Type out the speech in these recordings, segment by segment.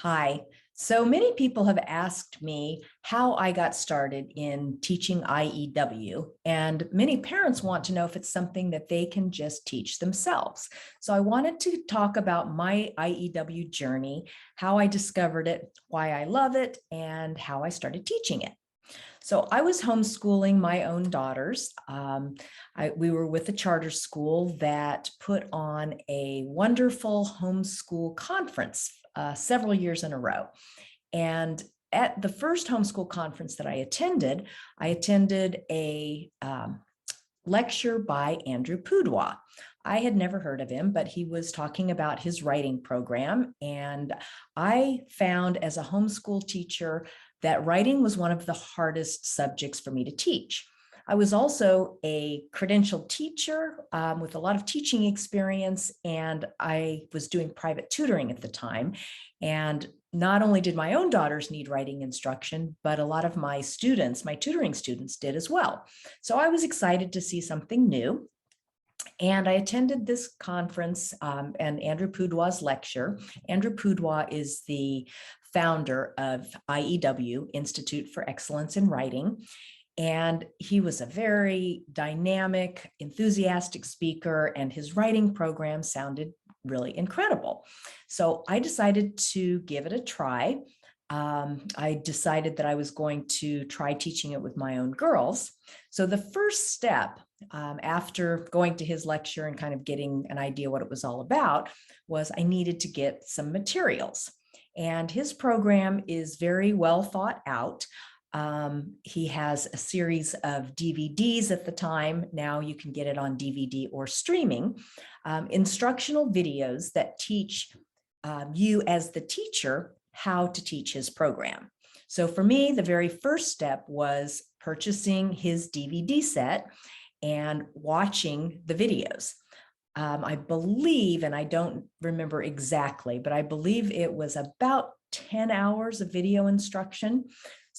Hi. So many people have asked me how I got started in teaching IEW, and many parents want to know if it's something that they can just teach themselves. So I wanted to talk about my IEW journey, how I discovered it, why I love it, and how I started teaching it. So I was homeschooling my own daughters. We were with a charter school that put on a wonderful homeschool conference several years in a row. And at the first homeschool conference that I attended a lecture by Andrew Pudewa. I had never heard of him, but he was talking about his writing program. And I found as a homeschool teacher that writing was one of the hardest subjects for me to teach. I was also a credentialed teacher with a lot of teaching experience, and I was doing private tutoring at the time. And not only did my own daughters need writing instruction, but a lot of my students, my tutoring students, did as well. So I was excited to see something new. And I attended this conference and Andrew Pudewa's lecture. Andrew Pudewa is the founder of IEW, Institute for Excellence in Writing. And he was a very dynamic, enthusiastic speaker, and his writing program sounded really incredible. So I decided to give it a try. I decided that I was going to try teaching it with my own girls. So the first step after going to his lecture and kind of getting an idea what it was all about was I needed to get some materials. And his program is very well thought out. He has a series of DVDs at the time. Now you can get it on DVD or streaming, instructional videos that teach you as the teacher how to teach his program. So for me, the very first step was purchasing his DVD set and watching the videos. I believe, and I don't remember exactly, but I believe it was about 10 hours of video instruction.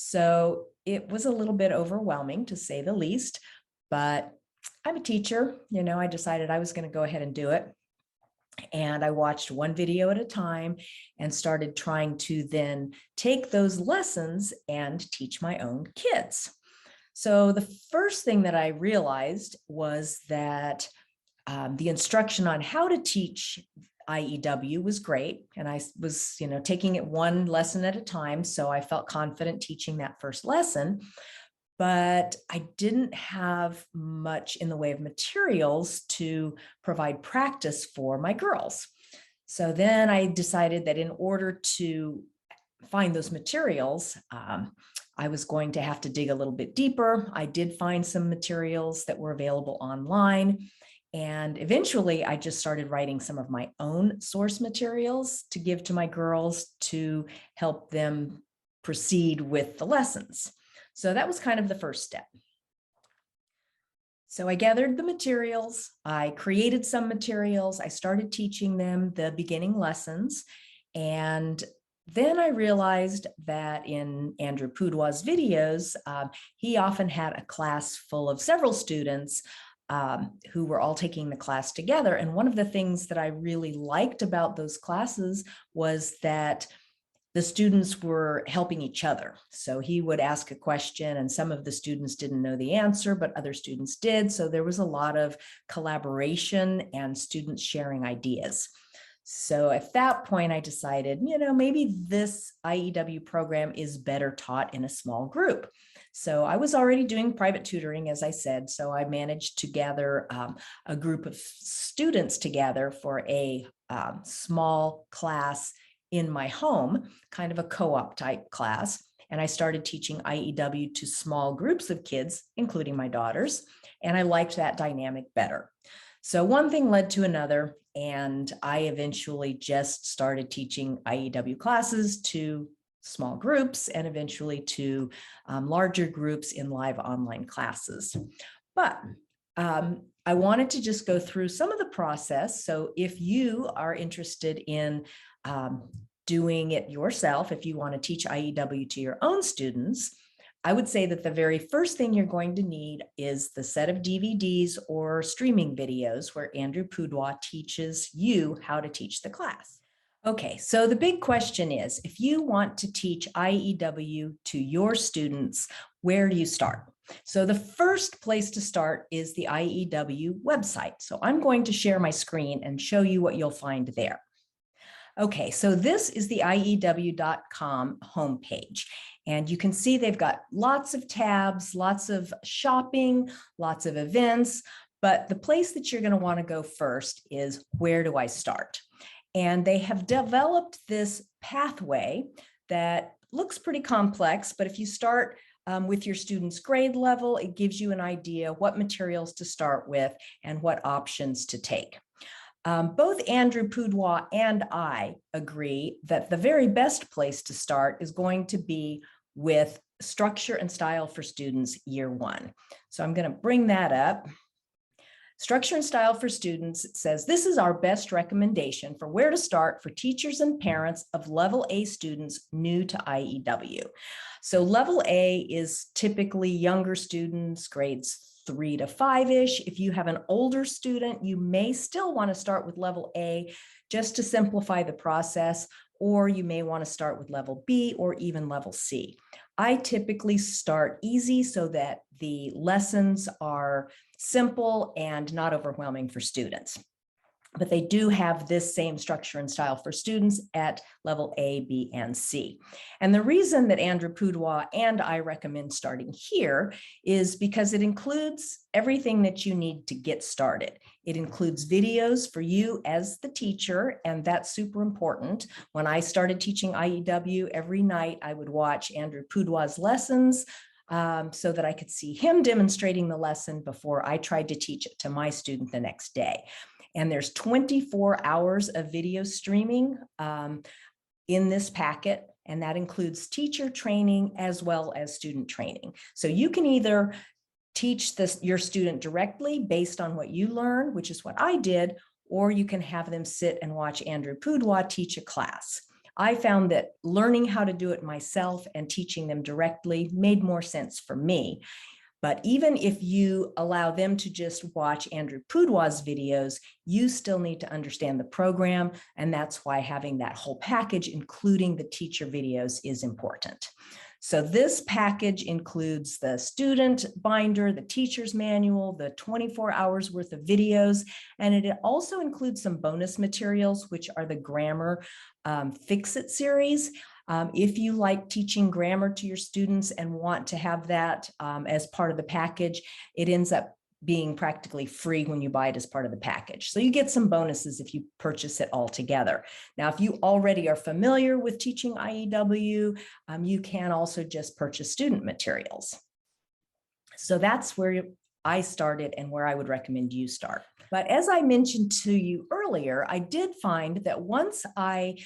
So it was a little bit overwhelming, to say the least, but I'm a teacher. I decided I was going to go ahead and do it. And I watched one video at a time and started trying to then take those lessons and teach my own kids. So the first thing that I realized was that the instruction on how to teach IEW was great. And I was, taking it one lesson at a time. So I felt confident teaching that first lesson, but I didn't have much in the way of materials to provide practice for my girls. So then I decided that in order to find those materials, I was going to have to dig a little bit deeper. I did find some materials that were available online. And eventually I just started writing some of my own source materials to give to my girls to help them proceed with the lessons. So that was kind of the first step. So I gathered the materials, I created some materials, I started teaching them the beginning lessons, and then I realized that in Andrew Pudewa's videos, he often had a class full of several students who were all taking the class together. And one of the things that I really liked about those classes was that the students were helping each other. So he would ask a question and some of the students didn't know the answer, but other students did. So there was a lot of collaboration and students sharing ideas. So at that point, I decided, maybe this IEW program is better taught in a small group. So I was already doing private tutoring, as I said, so I managed to gather a group of students together for a small class in my home, kind of a co-op type class. And I started teaching IEW to small groups of kids, including my daughters, and I liked that dynamic better. So one thing led to another, and I eventually just started teaching IEW classes to small groups and eventually to larger groups in live online classes. But I wanted to just go through some of the process. So if you are interested in doing it yourself, if you want to teach IEW to your own students, I would say that the very first thing you're going to need is the set of DVDs or streaming videos where Andrew Pudewa teaches you how to teach the class. Okay, so the big question is, if you want to teach IEW to your students, where do you start? So the first place to start is the IEW website. So I'm going to share my screen and show you what you'll find there. Okay, so this is the IEW.com homepage. And you can see they've got lots of tabs, lots of shopping, lots of events. But the place that you're going to want to go first is, where do I start? And they have developed this pathway that looks pretty complex, but if you start with your student's grade level, it gives you an idea what materials to start with and what options to take. Both Andrew Poudrois and I agree that the very best place to start is going to be with Structure and Style for Students Year 1. So I'm going to bring that up. Structure and Style for Students says, this is our best recommendation for where to start for teachers and parents of Level A students new to IEW. So Level A is typically younger students, grades 3 to 5-ish. If you have an older student, you may still want to start with Level A just to simplify the process, or you may want to start with Level B or even Level C. I typically start easy so that the lessons are simple and not overwhelming for students. But they do have this same structure and style for students at level A, B, and C. And the reason that Andrew Poudrois and I recommend starting here is because it includes everything that you need to get started. It includes videos for you as the teacher, and that's super important. When I started teaching IEW, every night I would watch Andrew Poudrois' lessons so that I could see him demonstrating the lesson before I tried to teach it to my student the next day. And there's 24 hours of video streaming in this packet, and that includes teacher training as well as student training. So you can either teach your student directly based on what you learn, which is what I did, or you can have them sit and watch Andrew Poudrois teach a class. I found that learning how to do it myself and teaching them directly made more sense for me. But even if you allow them to just watch Andrew Poudrois' videos, you still need to understand the program. And that's why having that whole package, including the teacher videos, is important. So this package includes the student binder, the teacher's manual, the 24 hours worth of videos, and it also includes some bonus materials, which are the grammar Fix-It series. If you like teaching grammar to your students and want to have that as part of the package, it ends up being practically free when you buy it as part of the package. So you get some bonuses if you purchase it all together. Now, if you already are familiar with teaching IEW, you can also just purchase student materials. So that's where I started and where I would recommend you start. But as I mentioned to you earlier, I did find that once I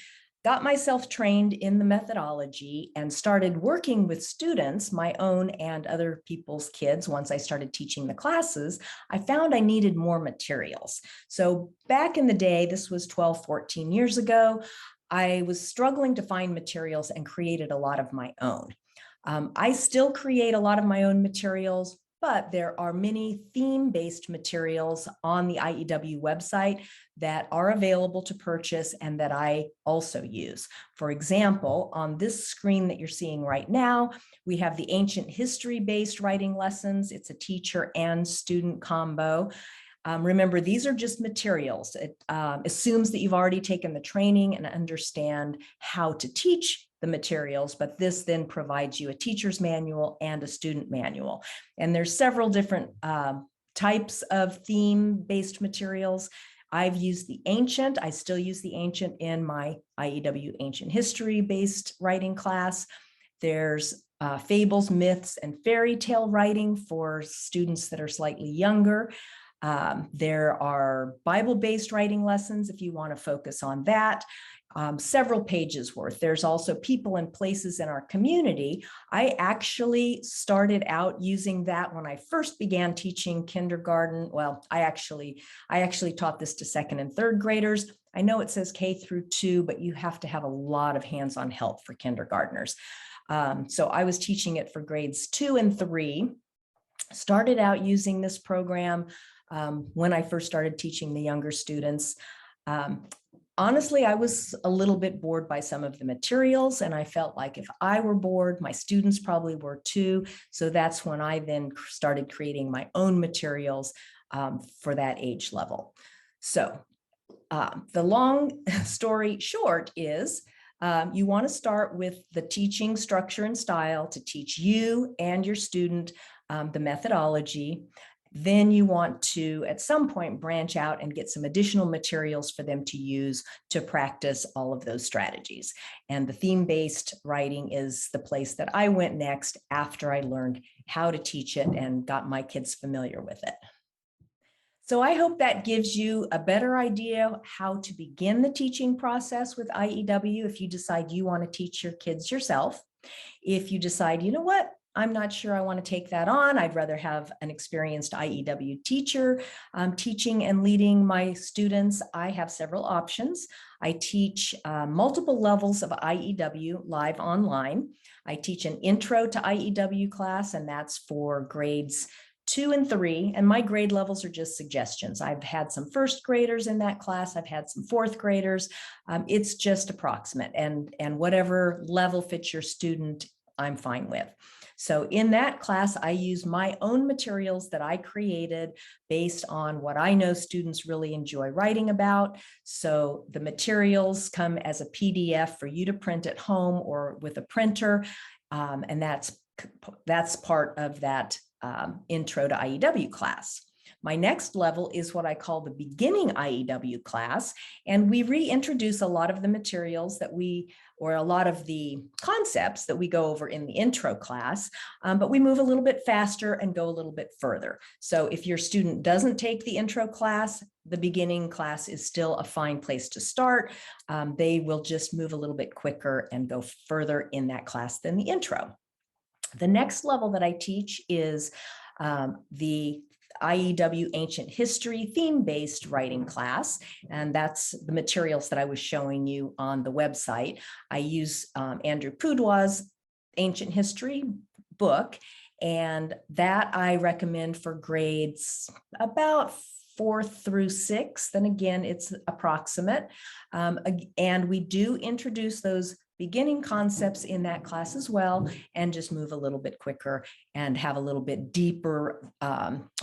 got myself trained in the methodology and started working with students, my own and other people's kids, once I started teaching the classes, I found I needed more materials. So back in the day, this was 12, 14 years ago, I was struggling to find materials and created a lot of my own. I still create a lot of my own materials, but there are many theme-based materials on the IEW website that are available to purchase and that I also use. For example, on this screen that you're seeing right now, we have the ancient history-based writing lessons. It's a teacher and student combo. Remember, these are just materials. It assumes that you've already taken the training and understand how to teach the materials, but this then provides you a teacher's manual and a student manual. And there's several different types of theme-based materials. I've used the ancient. I still use the ancient in my IEW ancient history-based writing class. There's fables, myths, and fairy tale writing for students that are slightly younger. There are Bible-based writing lessons if you want to focus on that. Several pages worth. There's also people and places in our community. I actually started out using that when I first began teaching kindergarten. Well, I actually taught this to second and third graders. I know it says K through 2, but you have to have a lot of hands-on help for kindergartners. So I was teaching it for grades 2 and 3. Started out using this program when I first started teaching the younger students. Honestly, I was a little bit bored by some of the materials, and I felt like if I were bored, my students probably were too. So that's when I then started creating my own materials for that age level. So the long story short is you want to start with the teaching structure and style to teach you and your student the methodology. Then you want to, at some point, branch out and get some additional materials for them to use to practice all of those strategies. And the theme-based writing is the place that I went next after I learned how to teach it and got my kids familiar with it. So I hope that gives you a better idea how to begin the teaching process with IEW if you decide you want to teach your kids yourself. If you decide, you know what, I'm not sure I want to take that on. I'd rather have an experienced IEW teacher teaching and leading my students. I have several options. I teach multiple levels of IEW live online. I teach an intro to IEW class, and that's for grades 2 and 3, and my grade levels are just suggestions. I've had some first graders in that class. I've had some fourth graders. It's just approximate, and whatever level fits your student, I'm fine with. So in that class, I use my own materials that I created based on what I know students really enjoy writing about. So the materials come as a PDF for you to print at home or with a printer, and that's part of that intro to IEW class. My next level is what I call the beginning IEW class, and we reintroduce a lot of the materials that or a lot of the concepts that we go over in the intro class, but we move a little bit faster and go a little bit further. So if your student doesn't take the intro class, the beginning class is still a fine place to start. They will just move a little bit quicker and go further in that class than the intro. The next level that I teach is the IEW Ancient History theme-based writing class, and that's the materials that I was showing you on the website. I use Andrew Pudewa's Ancient History book, and that I recommend for grades about 4th through 6th, and again, it's approximate. And we do introduce those beginning concepts in that class as well, and just move a little bit quicker and have a little bit deeper,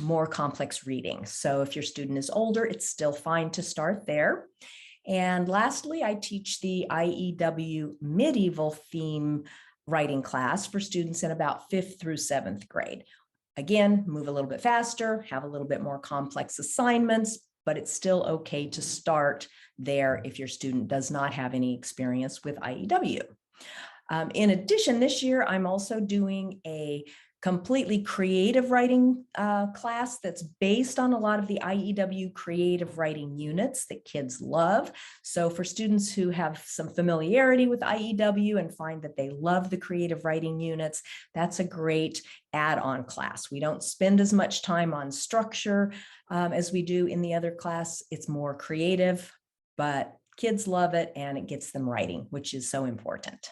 more complex reading. So if your student is older, it's still fine to start there. And lastly, I teach the IEW medieval theme writing class for students in about 5th through 7th grade. Again, move a little bit faster, have a little bit more complex assignments, but it's still okay to start there if your student does not have any experience with IEW. In addition, this year, I'm also doing a completely creative writing class that's based on a lot of the IEW creative writing units that kids love. So for students who have some familiarity with IEW and find that they love the creative writing units, that's a great add-on class. We don't spend as much time on structure as we do in the other class. It's more creative, but kids love it and it gets them writing, which is so important.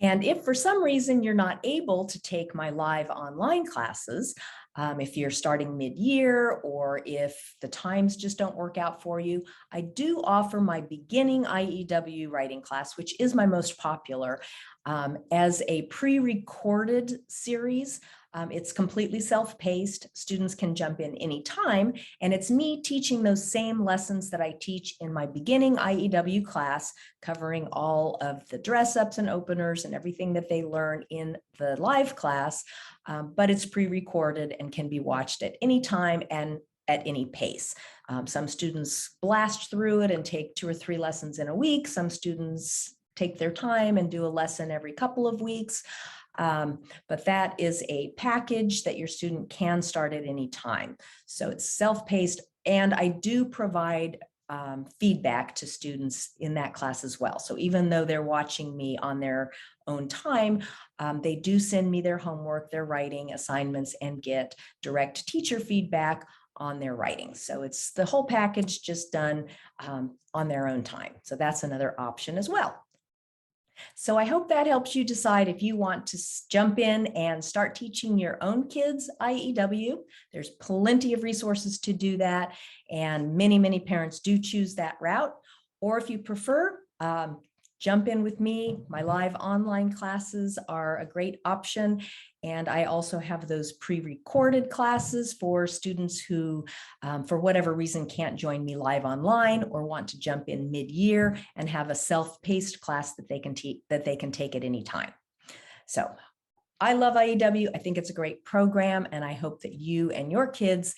And if for some reason you're not able to take my live online classes, if you're starting mid-year or if the times just don't work out for you, I do offer my beginning IEW writing class, which is my most popular, as a pre-recorded series. It's completely self-paced. Students can jump in anytime, and it's me teaching those same lessons that I teach in my beginning IEW class, covering all of the dress-ups and openers and everything that they learn in the live class, but it's pre-recorded and can be watched at any time and at any pace. Some students blast through it and take 2 or 3 lessons in a week. Some students take their time and do a lesson every couple of weeks. But that is a package that your student can start at any time. So it's self-paced, and I do provide feedback to students in that class as well. So even though they're watching me on their own time, they do send me their homework, their writing assignments, and get direct teacher feedback on their writing. So it's the whole package just done on their own time. So that's another option as well. So I hope that helps you decide if you want to jump in and start teaching your own kids IEW. There's plenty of resources to do that, and many, many parents do choose that route. Or if you prefer, jump in with me. My live online classes are a great option. And I also have those pre-recorded classes for students who, for whatever reason, can't join me live online or want to jump in mid-year and have a self-paced class that they can take at any time. So I love IEW. I think it's a great program, and I hope that you and your kids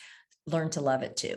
learn to love it too.